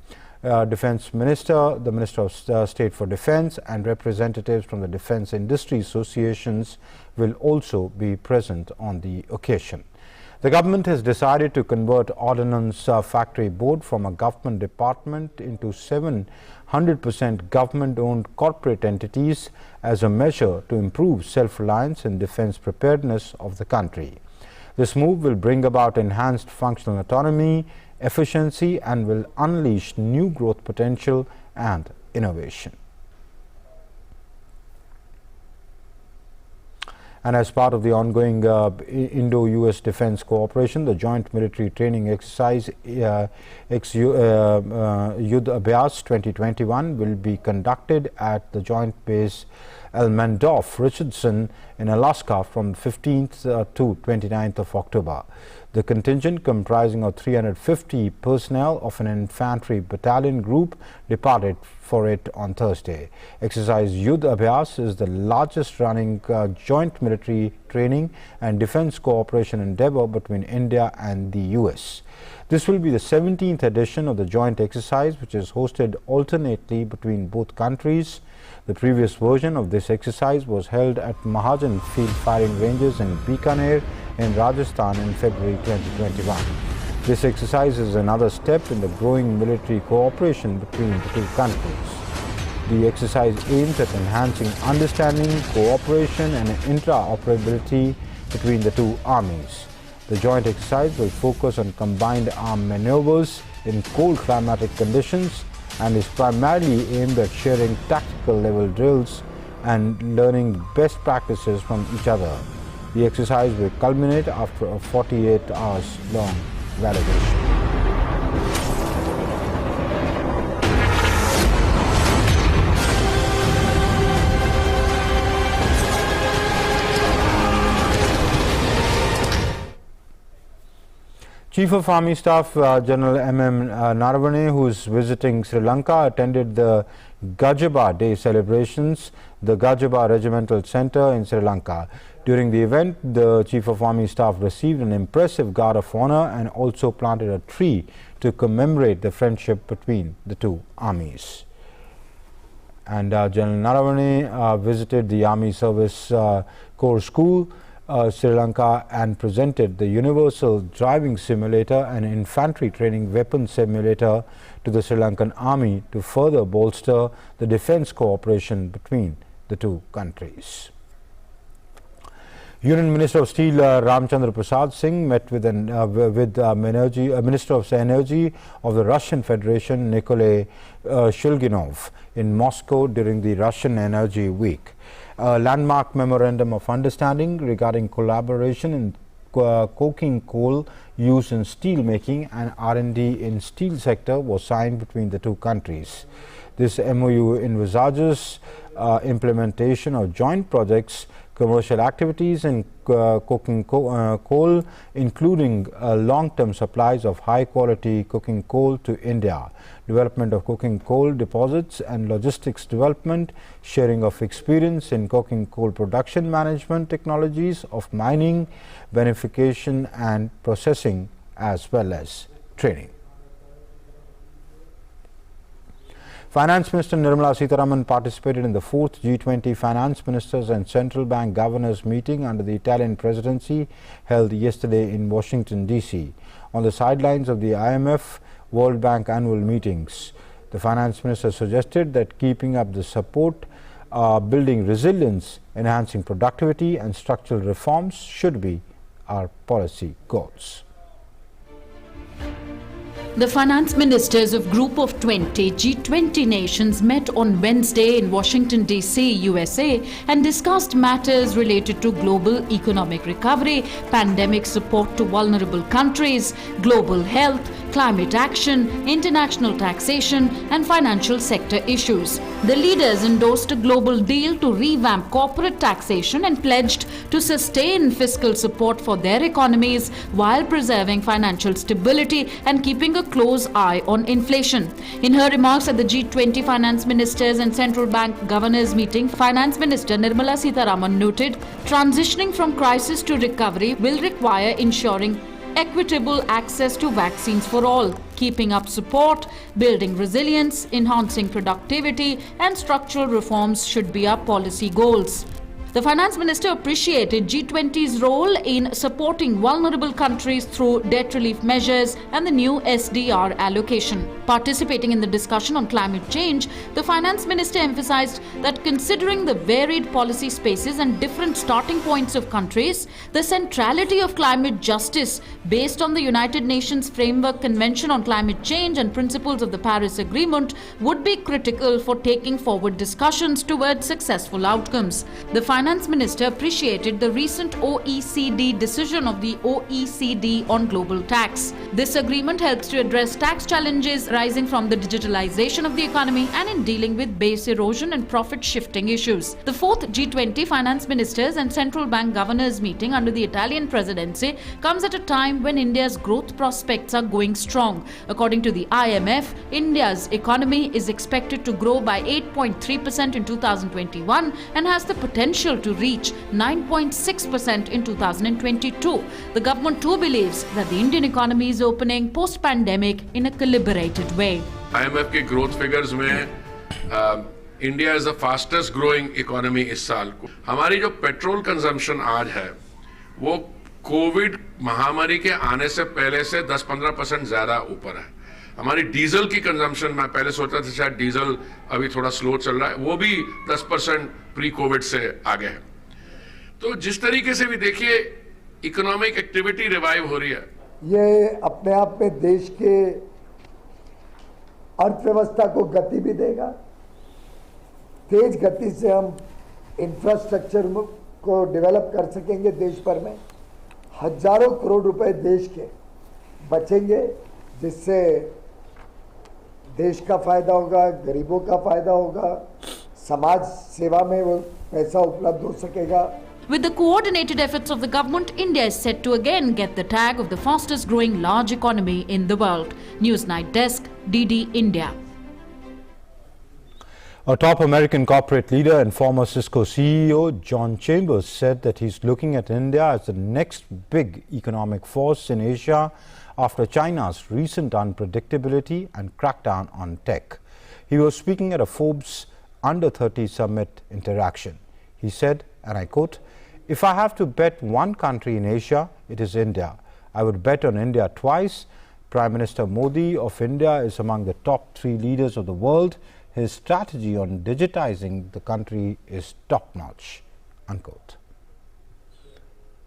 Defence Minister, the Minister of State for Defence and representatives from the Defence Industry Associations will also be present on the occasion. The government has decided to convert Ordnance Factory Board from a government department into 700% government-owned corporate entities as a measure to improve self-reliance and defence preparedness of the country. This move will bring about enhanced functional autonomy, efficiency and will unleash new growth potential and innovation. And as part of the ongoing Indo-US defense cooperation, the joint military training exercise Yudh Abhyas 2021 will be conducted at the joint base Elmendorf Richardson in Alaska from 15th to 29th of October. The contingent, comprising of 350 personnel of an infantry battalion group, departed for it on Thursday. Exercise Yudh Abhyas is the largest running joint military training and defense cooperation endeavor between India and the US. This will be the 17th edition of the joint exercise, which is hosted alternately between both countries. The previous version of this exercise was held at Mahajan Field Firing Ranges in Bikaner in Rajasthan in February 2021. This exercise is another step in the growing military cooperation between the two countries. The exercise aims at enhancing understanding, cooperation and interoperability between the two armies. The joint exercise will focus on combined armed maneuvers in cold climatic conditions and is primarily aimed at sharing tactical level drills and learning best practices from each other. The exercise will culminate after a 48 hours long validation. Chief of Army Staff General M.M. Naravane, who is visiting Sri Lanka, attended the Gajaba Day celebrations, the Gajaba Regimental Centre in Sri Lanka. During the event, the Chief of Army Staff received an impressive Guard of Honour and also planted a tree to commemorate the friendship between the two armies. And General Naravane visited the Army Service Corps School, Sri Lanka, and presented the Universal Driving Simulator and Infantry Training Weapon Simulator to the Sri Lankan Army to further bolster the defence cooperation between the two countries. Union Minister of Steel Ramchandra Prasad Singh met with Minister of Energy of the Russian Federation Nikolai Shulginov in Moscow during the Russian Energy Week. A landmark memorandum of understanding regarding collaboration in coking coal used in steel making and R&D in steel sector was signed between the two countries. This MOU envisages implementation of joint projects, commercial activities in coking coal, including long-term supplies of high-quality coking coal to India, development of coking coal deposits and logistics development, sharing of experience in coking coal production management technologies of mining, beneficiation and processing, as well as training. Finance Minister Nirmala Sitharaman participated in the 4th G20 Finance Ministers and Central Bank Governors meeting under the Italian presidency held yesterday in Washington, D.C. On the sidelines of the IMF World Bank annual meetings, the Finance Minister suggested that keeping up the support, building resilience, enhancing productivity and structural reforms should be our policy goals. The finance ministers of Group of 20 G20 nations met on Wednesday in Washington, D.C., USA, and discussed matters related to global economic recovery, pandemic support to vulnerable countries, global health, climate action, international taxation, and financial sector issues. The leaders endorsed a global deal to revamp corporate taxation and pledged to sustain fiscal support for their economies while preserving financial stability and keeping a close eye on inflation. In her remarks at the G20 Finance Ministers and Central Bank Governors meeting, Finance Minister Nirmala Sitharaman noted, transitioning from crisis to recovery will require ensuring equitable access to vaccines for all, keeping up support, building resilience, enhancing productivity, and structural reforms should be our policy goals. The Finance Minister appreciated G20's role in supporting vulnerable countries through debt relief measures and the new SDR allocation. Participating in the discussion on climate change, the Finance Minister emphasized that considering the varied policy spaces and different starting points of countries, the centrality of climate justice based on the United Nations Framework Convention on Climate Change and principles of the Paris Agreement would be critical for taking forward discussions towards successful outcomes. The Finance Minister appreciated the recent OECD decision of the OECD on global tax. This agreement helps to address tax challenges rising from the digitalization of the economy and in dealing with base erosion and profit shifting issues. The 4th G20 Finance Ministers and Central Bank Governors meeting under the Italian presidency comes at a time when India's growth prospects are going strong. According to the IMF, India's economy is expected to grow by 8.3% in 2021 and has the potential to reach 9.6% in 2022. The government too believes that the Indian economy is opening post-pandemic in a calibrated way. IMF के growth figures में India is the fastest growing economy इस साल को. हमारी जो petrol consumption आज है वो कोविड महामारी के आने से पहले से 10-15% ज्यादा ऊपर है. हमारी डीजल की कंजम्पशन, मैं पहले सोचता था शायद डीजल अभी थोड़ा स्लो चल रहा है, वो भी 10% प्री कोविड से आगे है। तो जिस तरीके से भी देखिए इकोनॉमिक एक्टिविटी रिवाइव हो रही है, ये अपने आप में देश के अर्थव्यवस्था को गति भी देगा। तेज गति से हम इंफ्रास्ट्रक्चर को डेवलप कर सकेंगे। देश भर में हजारों करोड़ रुपए देश के बचेंगे, जिससे देश का फायदा होगा, गरीबों का फायदा होगा, समाज सेवा में वो पैसा उपलब्ध हो सकेगा। With the coordinated efforts of the government, India is set to again get the tag of the fastest growing large economy in the world. Newsnight Desk, DD India. A top American corporate leader and former Cisco CEO, John Chambers, said that he's looking at India as the next big economic force in Asia after China's recent unpredictability and crackdown on tech. He was speaking at a Forbes Under 30 Summit interaction. He said, and I quote, "If I have to bet one country in Asia, it is India. I would bet on India twice. Prime Minister Modi of India is among the top 3 leaders of the world. His strategy on digitizing the country is top-notch," unquote.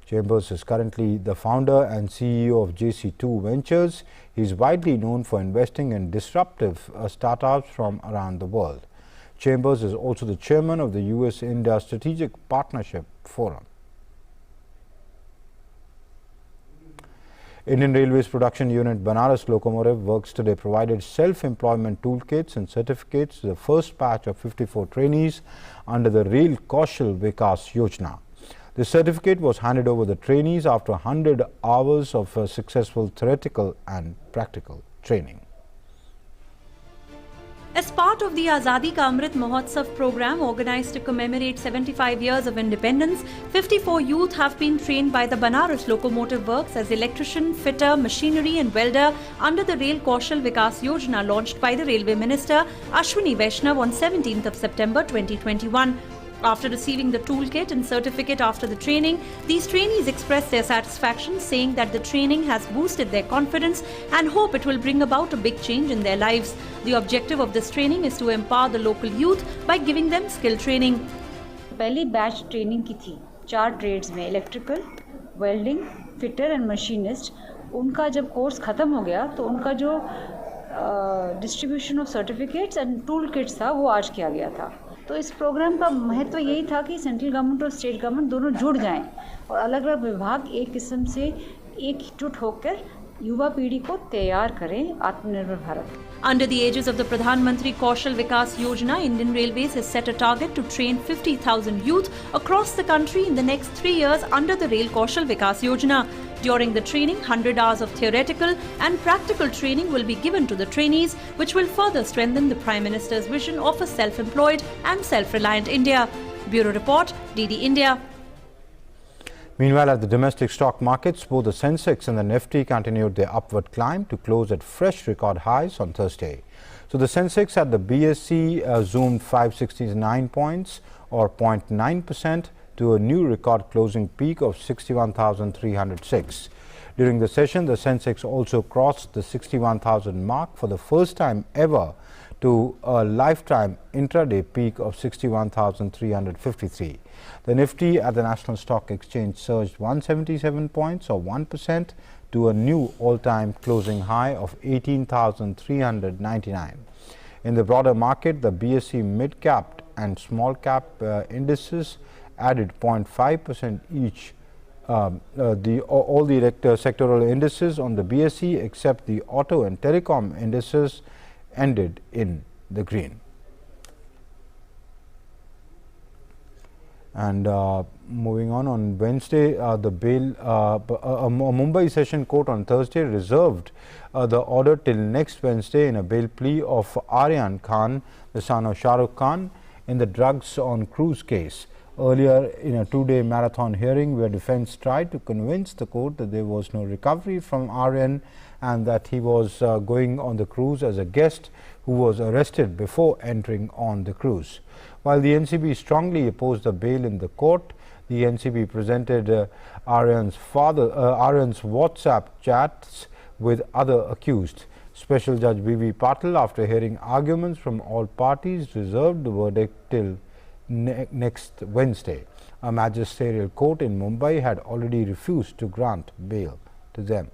Chambers is currently the founder and CEO of JC2 Ventures. He is widely known for investing in disruptive startups from around the world. Chambers is also the chairman of the US-India Strategic Partnership Forum. Indian Railways production unit Banaras Locomotive Works today provided self-employment toolkits and certificates to the first batch of 54 trainees under the Rail Kaushal Vikas Yojana. The certificate was handed over the trainees after 100 hours of successful theoretical and practical training. As part of the Azadi Ka Amrit Mahotsav program organized to commemorate 75 years of independence, 54 youth have been trained by the Banaras Locomotive Works as electrician, fitter, machinery and welder under the Rail Kaushal Vikas Yojana launched by the Railway Minister Ashwini Vaishnav on 17th of September 2021. After receiving the toolkit and certificate after the training, these trainees expressed their satisfaction, saying that the training has boosted their confidence and hope it will bring about a big change in their lives. The objective of this training is to empower the local youth by giving them skill training. पहली batch training की थी 4 trades में, electrical, welding, fitter and machinist. उनका जब course ख़त्म हो गया तो उनका जो distribution of certificates and tool kits था वो आज किया गया था। तो इस प्रोग्राम का महत्व यही था कि सेंट्रल गवर्नमेंट और स्टेट गवर्नमेंट दोनों जुड़ जाएं और अलग अलग विभाग एक किस्म से एकजुट होकर युवा पीढ़ी को तैयार करें आत्मनिर्भर Bharat. Under the aegis of the Pradhan Mantri Kaushal Vikas Yojana, Indian Railways has set a target to train 50,000 youth across the country in the next 3 years under the Rail Kaushal Vikas Yojana. During the training, 100 hours of theoretical and practical training will be given to the trainees, which will further strengthen the Prime Minister's vision of a self-employed and self-reliant India. Bureau Report, DD India. Meanwhile, at the domestic stock markets, both the Sensex and the Nifty continued their upward climb to close at fresh record highs on Thursday. So the Sensex at the BSE zoomed 569 points or 0.9% to a new record closing peak of 61,306. During the session, the Sensex also crossed the 61,000 mark for the first time ever to a lifetime intraday peak of 61,353. The Nifty at the National Stock Exchange surged 177 points or 1% to a new all-time closing high of 18,399. In the broader market, the BSE mid-cap and small-cap indices added 0.5% each. All the sectoral indices on the BSE except the auto and telecom indices ended in the green. And moving on Wednesday, the bail, a Mumbai session court on Thursday reserved the order till next Wednesday in a bail plea of Aryan Khan, the son of Shah Rukh Khan, in the drugs on cruise case. Earlier, in a 2-day marathon hearing where defense tried to convince the court that there was no recovery from Aryan and that he was going on the cruise as a guest who was arrested before entering on the cruise. While the NCB strongly opposed the bail in the court, the NCB presented Aryan's WhatsApp chats with other accused. Special Judge B.V. Patil, after hearing arguments from all parties, reserved the verdict till next Wednesday. A magisterial court in Mumbai had already refused to grant bail to them.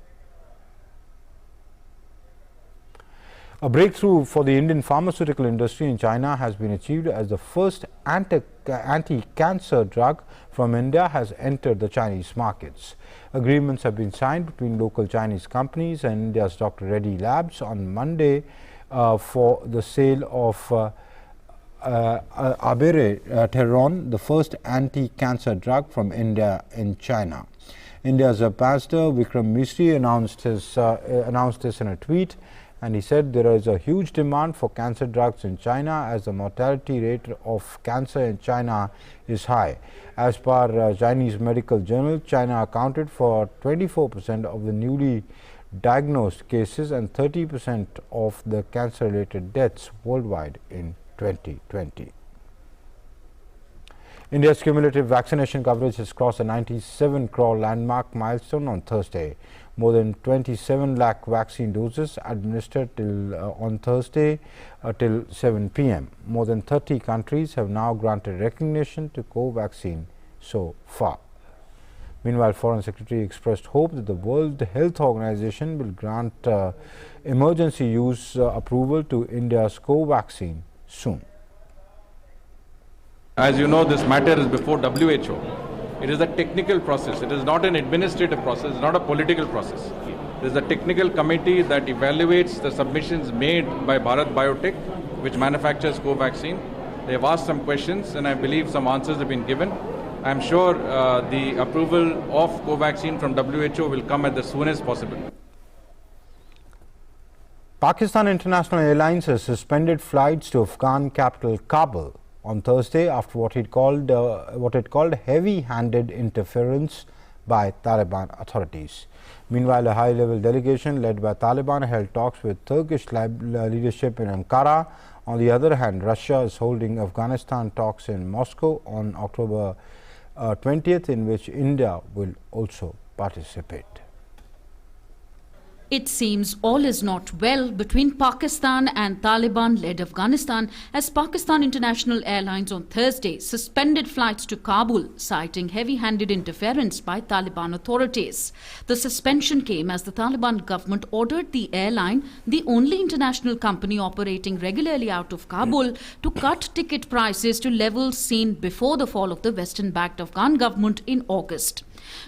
A breakthrough for the Indian pharmaceutical industry in China has been achieved as the first anti-cancer drug from India has entered the Chinese markets. Agreements have been signed between local Chinese companies and India's Dr. Reddy Labs on Monday for the sale of Abiraterone, the first anti-cancer drug from India in China. India's ambassador Vikram Misri announced this in a tweet, and he said there is a huge demand for cancer drugs in China as the mortality rate of cancer in China is high. As per Chinese medical journal, China accounted for 24% of the newly diagnosed cases and 30% of the cancer-related deaths worldwide in 2020. India's cumulative vaccination coverage has crossed a 97 crore landmark milestone on Thursday. More than 27 lakh vaccine doses administered on Thursday till 7 p.m. More than 30 countries have now granted recognition to Covaxin so far. Meanwhile, Foreign Secretary expressed hope that the World Health Organization will grant emergency use approval to India's Covaxin soon. As you know, this matter is before WHO. It is a technical process. It is not an administrative process. It's not a political process. It is a technical committee that evaluates the submissions made by Bharat Biotech, which manufactures Covaxin. They have asked some questions, and I believe some answers have been given. I am sure the approval of Covaxin from WHO will come at the soonest possible. Pakistan International Airlines has suspended flights to Afghan capital Kabul on Thursday after what it called heavy-handed interference by Taliban authorities. Meanwhile, a high-level delegation led by Taliban held talks with Turkish leadership in Ankara. On the other hand, Russia is holding Afghanistan talks in Moscow on October 20th, in which India will also participate. It seems all is not well between Pakistan and Taliban-led Afghanistan as Pakistan International Airlines on Thursday suspended flights to Kabul, citing heavy-handed interference by Taliban authorities. The suspension came as the Taliban government ordered the airline, the only international company operating regularly out of Kabul, to cut ticket prices to levels seen before the fall of the Western-backed Afghan government in August.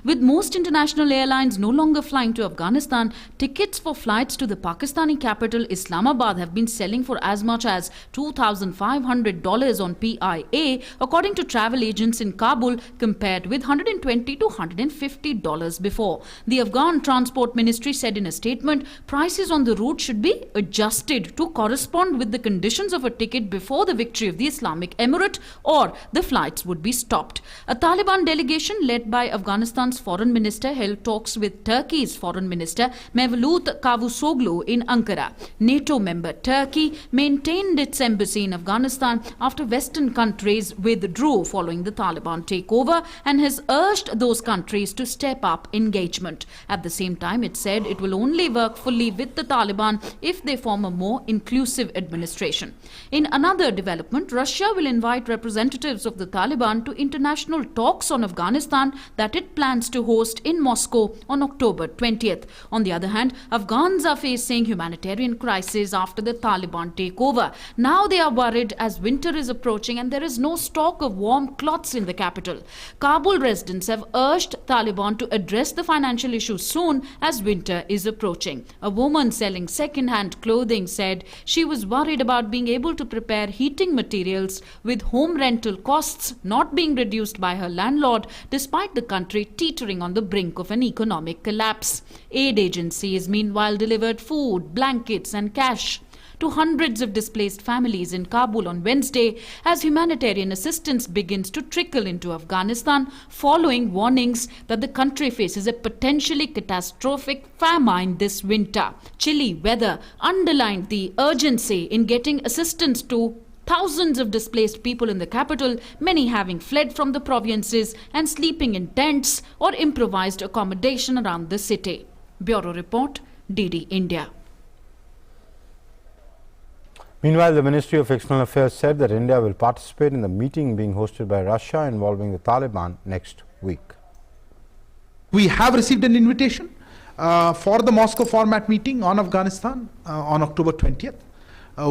With most international airlines no longer flying to Afghanistan, tickets for flights to the Pakistani capital Islamabad have been selling for as much as $2,500 on PIA, according to travel agents in Kabul, compared with $120 to $150 before. The Afghan Transport Ministry said in a statement, prices on the route should be adjusted to correspond with the conditions of a ticket before the victory of the Islamic Emirate, or the flights would be stopped. A Taliban delegation led by Afghanistan's foreign minister held talks with Turkey's foreign minister Mevlut Cavusoglu in Ankara. NATO member Turkey maintained its embassy in Afghanistan after Western countries withdrew following the Taliban takeover and has urged those countries to step up engagement. At the same time, it said it will only work fully with the Taliban if they form a more inclusive administration. In another development, Russia will invite representatives of the Taliban to international talks on Afghanistan that it plans to host in Moscow on October 20th. On the other hand, Afghans are facing humanitarian crisis after the Taliban takeover. Now they are worried as winter is approaching and there is no stock of warm cloths in the capital. Kabul residents have urged Taliban to address the financial issue soon as winter is approaching. A woman selling second-hand clothing said she was worried about being able to prepare heating materials with home rental costs not being reduced by her landlord despite the country teetering on the brink of an economic collapse. Aid agencies meanwhile delivered food, blankets and cash to hundreds of displaced families in Kabul on Wednesday as humanitarian assistance begins to trickle into Afghanistan following warnings that the country faces a potentially catastrophic famine this winter. Chilly weather underlined the urgency in getting assistance to thousands of displaced people in the capital, many having fled from the provinces and sleeping in tents or improvised accommodation around the city. Bureau Report, DD India. Meanwhile, the Ministry of External Affairs said that India will participate in the meeting being hosted by Russia involving the Taliban next week. We have received an invitation for the Moscow format meeting on Afghanistan on October 20th.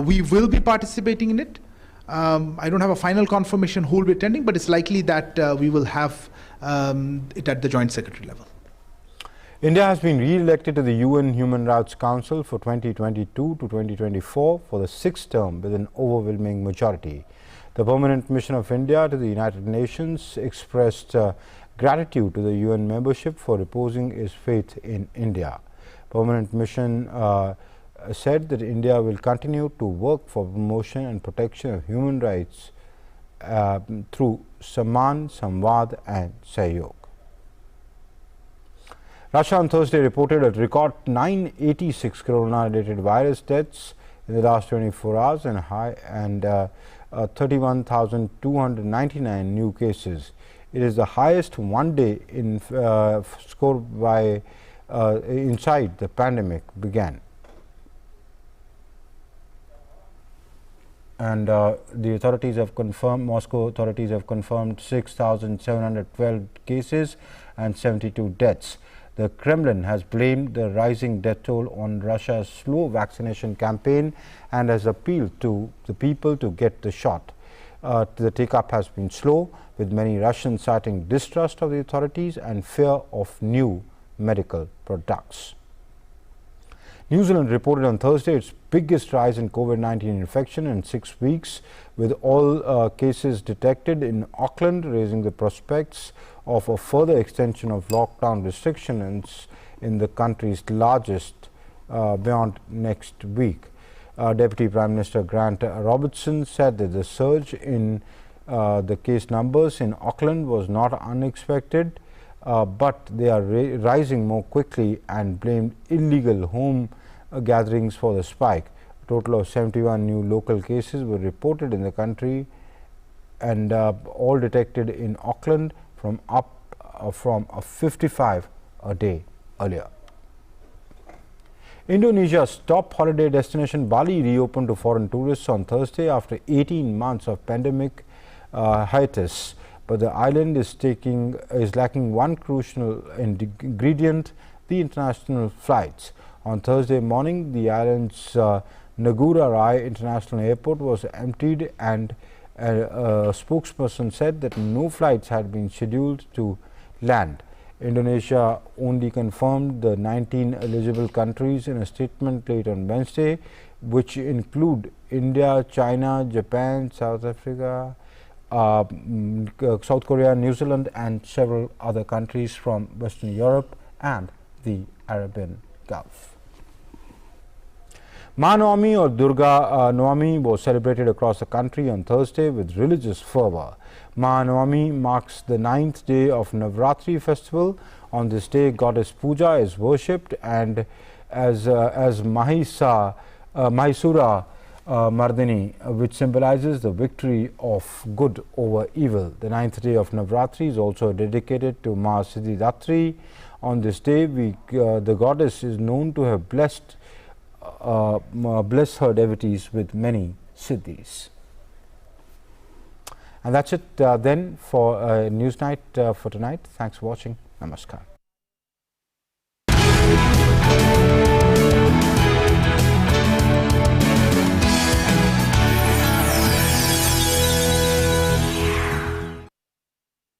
We will be participating in it. I don't have a final confirmation who will be attending, but it's likely that we will have it at the Joint Secretary level. India has been re-elected to the UN Human Rights Council for 2022 to 2024 for the 6th term with an overwhelming majority. The Permanent Mission of India to the United Nations expressed gratitude to the UN membership for reposing its faith in India. Permanent Mission said that India will continue to work for promotion and protection of human rights through Samman, Samvad and Sahyog. Russia on Thursday reported a record 986 corona-related virus deaths in the last 24 hours and 31,299 new cases. It is the highest one day in scored by inside the pandemic began. And the authorities have confirmed, Moscow authorities have confirmed 6,712 cases and 72 deaths. The Kremlin has blamed the rising death toll on Russia's slow vaccination campaign and has appealed to the people to get the shot. The take-up has been slow, with many Russians citing distrust of the authorities and fear of new medical products. New Zealand reported on Thursday its biggest rise in COVID-19 infection in 6 weeks, with all cases detected in Auckland, raising the prospects of a further extension of lockdown restrictions in the country's largest beyond next week. Deputy Prime Minister Grant Robertson said that the surge in the case numbers in Auckland was not unexpected, but they are rising more quickly, and blamed illegal home gatherings for the spike. A total of 71 new local cases were reported in the country, and all detected in Auckland from 55 a day earlier. Indonesia's top holiday destination Bali reopened to foreign tourists on Thursday after 18 months of pandemic hiatus, but the island is lacking one crucial ingredient: the international flights. On Thursday morning, the island's Ngurah Rai International Airport was emptied, and a spokesperson said that no flights had been scheduled to land. Indonesia only confirmed the 19 eligible countries in a statement late on Wednesday, which include India, China, Japan, South Africa, South Korea, New Zealand and several other countries from Western Europe and the Arabian Gulf. Mahanavami or Durga Navami was celebrated across the country on Thursday with religious fervor. Mahanavami marks the 9th day of Navratri festival. On this day, goddess Puja is worshipped and as Mahisura Mardini, which symbolizes the victory of good over evil. The 9th day of Navratri is also dedicated to Ma Siddhidatri. On this day, the goddess is known to have blessed her devotees with many siddhis. And that's it then for Newsnight for tonight. Thanks for watching. Namaskar.